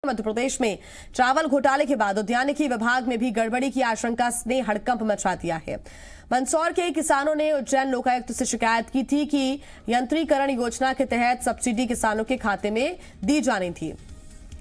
मध्य प्रदेश में चावल घोटाले के बाद उद्यानिकी विभाग में भी गड़बड़ी की आशंका ने हड़कंप मचा दिया है। मंदसौर के किसानों ने उज्जैन लोकायुक्त से शिकायत की थी कि यंत्रीकरण योजना के तहत सब्सिडी किसानों के खाते में दी जानी थी,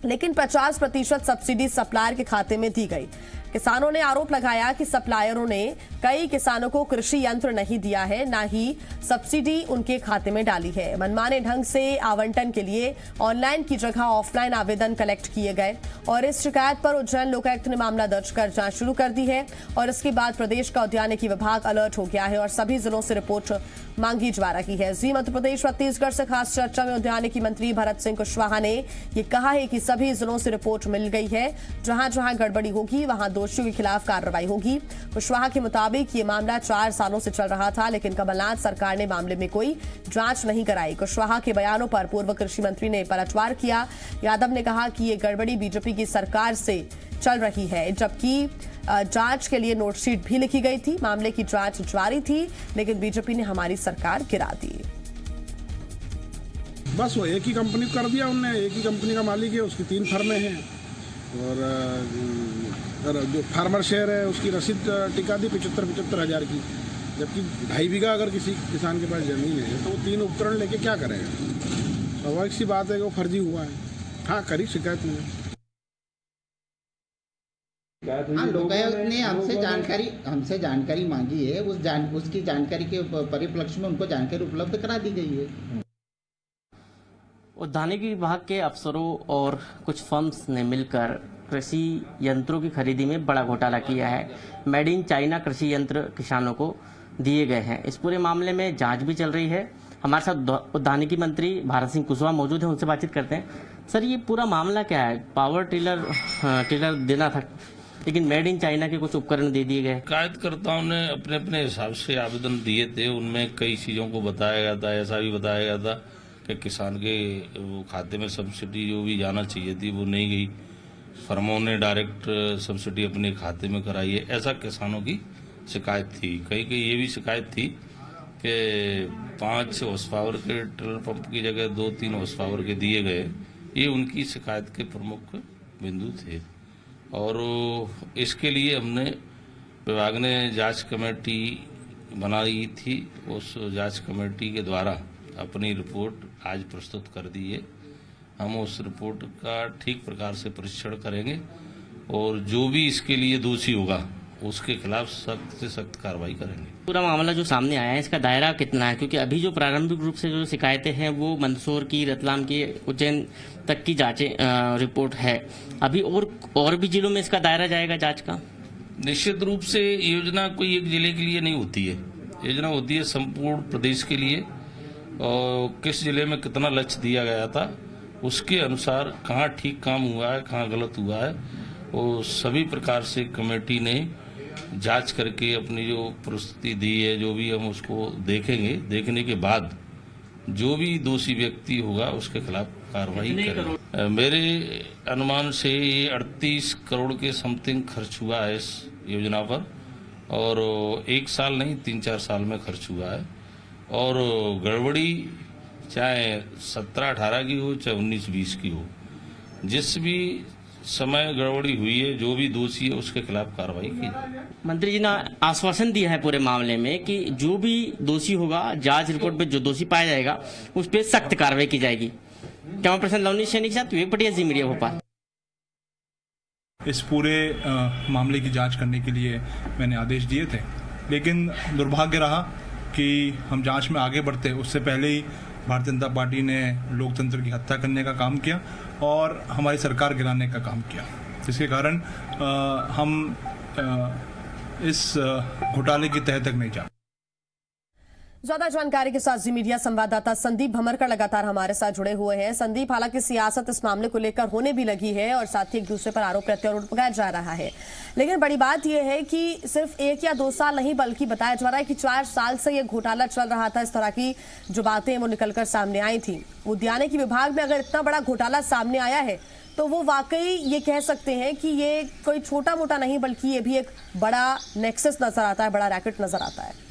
लेकिन 50% सब्सिडी सप्लायर के खाते में दी गई। किसानों ने आरोप लगाया कि सप्लायरों ने कई किसानों को कृषि यंत्र नहीं दिया है, न ही सब्सिडी उनके खाते में डाली है। मनमाने ढंग से आवंटन के लिए ऑनलाइन की जगह ऑफलाइन आवेदन कलेक्ट किए गए और इस शिकायत पर उज्जैन लोकायुक्त ने मामला दर्ज कर जांच शुरू कर दी है और इसके बाद प्रदेश का उद्यानिकी विभाग अलर्ट हो गया है और सभी जिलों से रिपोर्ट मांगी जा रही है। जी मध्य प्रदेश छत्तीसगढ़ से खास चर्चा में उद्यानिकी मंत्री भरत सिंह कुशवाहा ने ये कहा है कि सभी जिलों से रिपोर्ट मिल गई है, जहां जहां गड़बड़ी होगी वहां दोषियों के खिलाफ कार्रवाई होगी। कुशवाहा के मुताबिक ये मामला 4 सालों से चल रहा था, लेकिन कमलनाथ सरकार ने मामले में कोई जांच नहीं कराई। कुशवाहा के बयानों पर पूर्व कृषि मंत्री ने पलटवार किया। यादव ने कहा कि ये गड़बड़ी बीजेपी की सरकार से चल रही है, जबकि जांच के लिए नोटशीट भी लिखी गई थी। मामले की जांच जारी थी, लेकिन बीजेपी ने हमारी सरकार गिरा दी। बस वो एक ही कंपनी को कर दिया उनने, एक ही कंपनी का मालिक है, उसकी 3 फर्में हैं और जो फार्मर शेयर है उसकी रसीद टिका दी 75,000 हज़ार की, जबकि 2.5 बीघा अगर किसी किसान के पास जमीन है तो वो 3 उपकरण लेके क्या करेगा। स्वाभाविक सी बात है कि वो फर्जी हुआ है। हाँ, करी शिकायत में। लोकायुक्त ने हमसे जानकारी मांगी है, उसकी जानकारी के परिप्रेक्ष्य में उनको जानकारी उपलब्ध करा दी गई है। उद्यानिकी विभाग के अफसरों और कुछ फर्म्स ने मिलकर कृषि यंत्रों की खरीदी में बड़ा घोटाला किया है। मेड इन चाइना कृषि यंत्र किसानों को दिए गए हैं। इस पूरे मामले में जांच भी चल रही है। हमारे साथ उद्यानिकी मंत्री भरत सिंह कुशवाहा मौजूद हैं, उनसे बातचीत करते हैं। सर, ये पूरा मामला क्या है? पावर टिलर देना था, लेकिन मेड इन चाइना के कुछ उपकरण दे दिए गए। शिकायतकर्ताओं ने अपने अपने हिसाब से आवेदन दिए थे, उनमें कई चीज़ों को बताया गया था। ऐसा भी बताया गया था कि किसान के वो खाते में सब्सिडी जो भी जाना चाहिए थी वो नहीं गई, फर्मों ने डायरेक्ट सब्सिडी अपने खाते में कराई है, ऐसा किसानों की शिकायत थी। कहीं ये भी शिकायत थी कि 5 हॉर्स पावर के टिलर पंप की जगह 2-3 हॉर्स पावर के दिए गए। ये उनकी शिकायत के प्रमुख बिंदु थे और इसके लिए हमने विभाग ने जांच कमेटी बनाई थी। उस जांच कमेटी के द्वारा अपनी रिपोर्ट आज प्रस्तुत कर दी है। हम उस रिपोर्ट का ठीक प्रकार से परीक्षण करेंगे और जो भी इसके लिए दोषी होगा उसके खिलाफ सख्त से सख्त कार्रवाई करेंगे। पूरा मामला जो सामने आया है, इसका दायरा कितना है? क्योंकि अभी जो प्रारंभिक रूप से जो शिकायतें हैं वो मंदसौर की, रतलाम की, उज्जैन तक की जांचें रिपोर्ट है। अभी और भी जिलों में इसका दायरा जाएगा जांच का? निश्चित रूप से योजना कोई एक जिले के लिए नहीं होती है, योजना होती है संपूर्ण प्रदेश के लिए और किस जिले में कितना लक्ष्य दिया गया था उसके अनुसार कहाँ ठीक काम हुआ है, कहाँ गलत हुआ है, वो सभी प्रकार से कमेटी ने जांच करके अपनी जो प्रस्तुति दी है, जो भी हम उसको देखेंगे। देखने के बाद जो भी दोषी व्यक्ति होगा उसके खिलाफ कार्रवाई करेंगे। मेरे अनुमान से ये 38 करोड़ के समथिंग खर्च हुआ है इस योजना पर और 1 साल नहीं 3-4 साल में खर्च हुआ है और गड़बड़ी चाहे 17-18 की हो चाहे 19-20 की हो, जिस भी समय गड़बड़ी हुई है, जो भी दोषी है उसके खिलाफ कार्रवाई की जाए। मंत्री जी ने आश्वासन दिया है पूरे मामले में कि जो भी दोषी होगा, जांच रिपोर्ट में जो दोषी पाया जाएगा उस पर सख्त कार्रवाई की जाएगी। कैमरा पर्सन लवनीश सैनी के साथ विवेक पटिया, जी मीडिया भोपाल। इस पूरे मामले की जांच करने के लिए मैंने आदेश दिए थे, लेकिन दुर्भाग्य रहा कि हम जांच में आगे बढ़ते उससे पहले ही भारतीय जनता पार्टी ने लोकतंत्र की हत्या करने का काम किया और हमारी सरकार गिराने का काम किया, जिसके कारण हम इस घोटाले की तह तक नहीं जा। ज्यादा जानकारी के साथ जी मीडिया संवाददाता संदीप भमरकर लगातार हमारे साथ जुड़े हुए हैं। संदीप, हालांकि सियासत इस मामले को लेकर होने भी लगी है और साथ ही एक दूसरे पर आरोप प्रत्यारोप लगाया जा रहा है, लेकिन बड़ी बात यह है कि सिर्फ 1 या 2 साल नहीं बल्कि बताया जा रहा है कि 4 साल से यह घोटाला चल रहा था। इस तरह की जो बातें वो निकलकर सामने आई थी। उद्यानिकी विभाग में अगर इतना बड़ा घोटाला सामने आया है तो वो वाकई ये कह सकते हैं कि ये कोई छोटा मोटा नहीं बल्कि ये भी एक बड़ा नेक्सस नजर आता है, बड़ा रैकेट नजर आता है।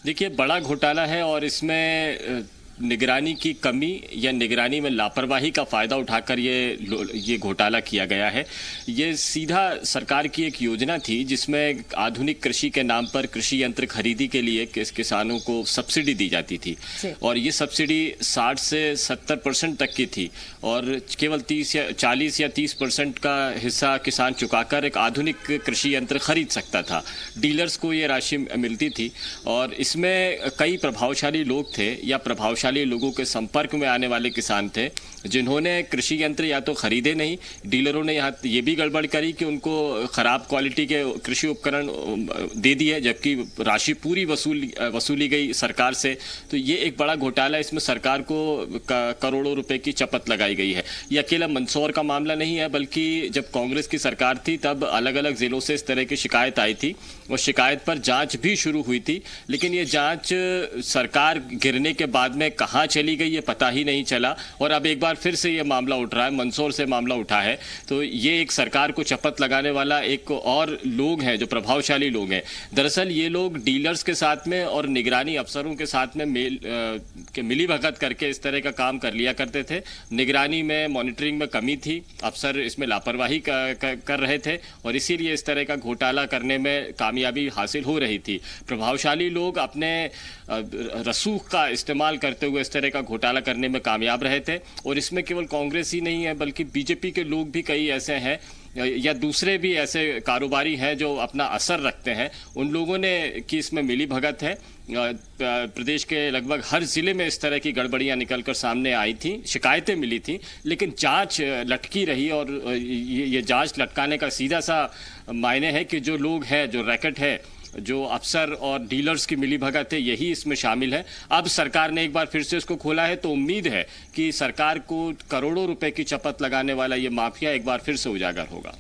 देखिए, बड़ा घोटाला है और इसमें निगरानी की कमी या निगरानी में लापरवाही का फायदा उठाकर ये घोटाला किया गया है। ये सीधा सरकार की एक योजना थी जिसमें आधुनिक कृषि के नाम पर कृषि यंत्र खरीदी के लिए किसानों को सब्सिडी दी जाती थी और ये सब्सिडी 60 से 70% तक की थी और केवल 40 या 30% का हिस्सा किसान चुकाकर एक आधुनिक कृषि यंत्र खरीद सकता था। डीलर्स को ये राशि मिलती थी और इसमें कई प्रभावशाली लोग थे या प्रभावशाली लोगों के संपर्क में आने वाले किसान थे जिन्होंने कृषि यंत्र या तो खरीदे नहीं, डीलरों ने यहाँ ये भी गड़बड़ करी कि उनको खराब क्वालिटी के कृषि उपकरण दे दिए जबकि राशि पूरी वसूली गई सरकार से। तो ये एक बड़ा घोटाला, इसमें सरकार को करोड़ों रुपए की चपत लगाई गई है। ये अकेला मंदसौर का मामला नहीं है बल्कि जब कांग्रेस की सरकार थी तब अलग अलग जिलों से इस तरह की शिकायत आई थी और शिकायत पर जांच भी शुरू हुई थी, लेकिन ये जांच सरकार गिरने के बाद में कहाँ चली गई ये पता ही नहीं चला और अब एक बार फिर से ये मामला उठ रहा है, मंदसौर से मामला उठा है। तो ये एक सरकार को चपत लगाने वाला एक और लोग हैं जो प्रभावशाली लोग हैं। दरअसल ये लोग डीलर्स के साथ में और निगरानी अफसरों के साथ में मिली भगत करके इस तरह का काम कर लिया करते थे। निगरानी में, मॉनिटरिंग में कमी थी, अफसर इसमें लापरवाही कर रहे थे और इसीलिए इस तरह का घोटाला करने में कामयाबी हासिल हो रही थी। प्रभावशाली लोग अपने रसूख का इस्तेमाल करते हुए इस तरह का घोटाला करने में कामयाब रहे थे और इसमें केवल कांग्रेस ही नहीं है बल्कि बीजेपी के लोग भी कई ऐसे हैं या दूसरे भी ऐसे कारोबारी हैं जो अपना असर रखते हैं। उन लोगों ने की इसमें मिली भगत है। प्रदेश के लगभग हर जिले में इस तरह की गड़बड़ियां निकलकर सामने आई थी, शिकायतें मिली थी, लेकिन जांच लटकी रही और ये जांच लटकाने का सीधा सा मायने है कि जो लोग हैं, जो रैकेट है, जो अफसर और डीलर्स की मिली भगत है, यही इसमें शामिल है। अब सरकार ने एक बार फिर से इसको खोला है तो उम्मीद है कि सरकार को करोड़ों रुपए की चपत लगाने वाला ये माफिया एक बार फिर से उजागर होगा।